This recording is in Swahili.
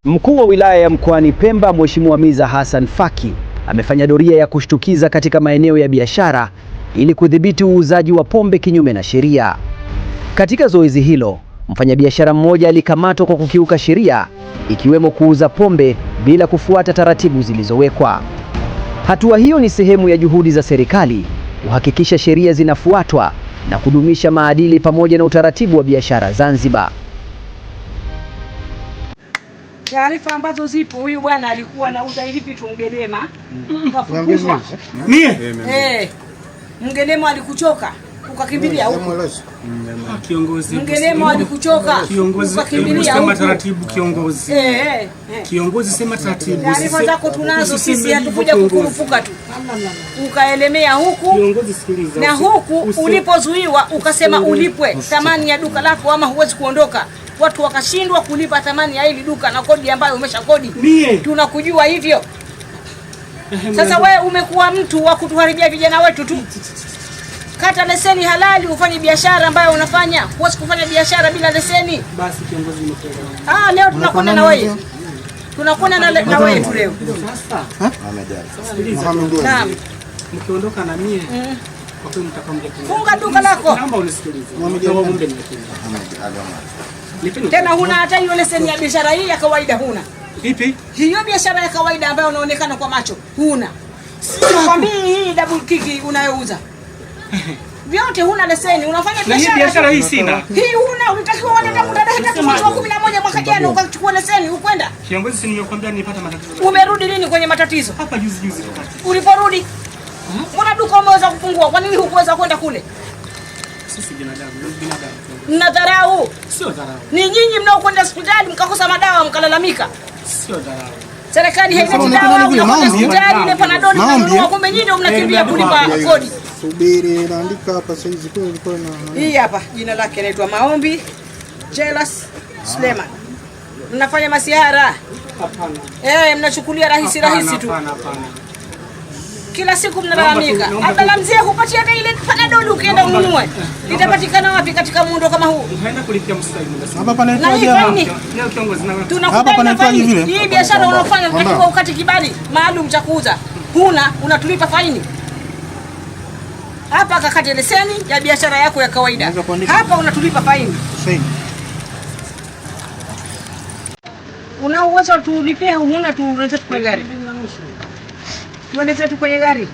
Mkuu wa wilaya ya Mkoani Pemba, Mheshimiwa Miza Hassan Faki, amefanya doria ya kushtukiza katika maeneo ya biashara ili kudhibiti uuzaji wa pombe kinyume na sheria. Katika zoezi hilo, mfanyabiashara mmoja alikamatwa kwa kukiuka sheria, ikiwemo kuuza pombe bila kufuata taratibu zilizowekwa. Hatua hiyo ni sehemu ya juhudi za serikali kuhakikisha sheria zinafuatwa na kudumisha maadili pamoja na utaratibu wa biashara Zanzibar. Taarifa ambazo zipo, huyu bwana alikuwa anauza hivi vitu Mgelema. Mgelema alikuchoka ukakimbilia huko. Kiongozi Mgelema alikuchoka ukakimbilia huko. Sema taratibu kiongozi. Kiongozi sema taratibu. Taarifa zako tunazo sisi, hatukuja kukurupuka tu. Ukaelemea huku. Kiongozi sikiliza. Na huku ulipozuiwa ukasema ulipwe thamani ya duka lako ama huwezi kuondoka. Watu wakashindwa kulipa thamani ya hili duka na kodi ambayo umesha kodi. Tunakujua hivyo. Sasa wewe umekuwa mtu wa kutuharibia vijana wetu tu. Kata leseni halali ufanye biashara ambayo unafanya. Huwezi kufanya biashara bila leseni. Basi kiongozi nimekuelewa. Leo tunakwenda na wewe. Tunakwenda na wewe tu leo. Naam. Mkiondoka na mie. Kwa kweli mtakamja funga duka lako. Naomba unisikilize. Tena huna hata hiyo leseni ya biashara hii ya kawaida huna. Ipi? Hiyo biashara ya kawaida ambayo unaonekana kwa macho huna. Sikwambii hii double kiki unayouza. Vyote huna leseni, unafanya biashara. Na hii biashara hii sina. Hii huna, unatakiwa uende hata mwezi wa 11 mwaka jana ukachukua leseni ukwenda. Kiongozi, si nimekuambia nilipata matatizo. Umerudi lini kwenye matatizo? Hapa juzi. Uliporudi? Mbona duka umeweza kufungua? Kwa nini hukuweza kwenda kule? Sisi binadamu. Mnadharau. Sio dharau. Ni nyinyi mnaokwenda hospitali mkakosa madawa mkalalamika. Sio dharau. Serikali haileti dawa, unakwenda hospitali ile Panadol mnanunua, kumbe nyinyi ndio mnakimbia kulipa kodi. Subiri, naandika hapa sasa hizi kwa na hii hapa jina lake anaitwa Maombi Jealous Suleiman. Mnafanya masihara? Hapana. Mnachukulia rahisi tu. Hapana. Kila siku mnalalamika. Abdalla mzee hupatia hata ile Panadol ukienda ununue. Litapatikana wapi katika muundo kama huu? Unaenda kulipia mstari. hapa panaitwaje hapa? Leo kiongozi na hapa panaitwaje vile? Hii biashara unafanya unatakiwa ukati kibali maalum cha kuuza. Huna, unatulipa faini. Hapa kakate leseni ya biashara yako ya kawaida. Hapa unatulipa faini. Una uwezo tulipia, huna tu kwenye gari. Tuende zetu kwenye gari.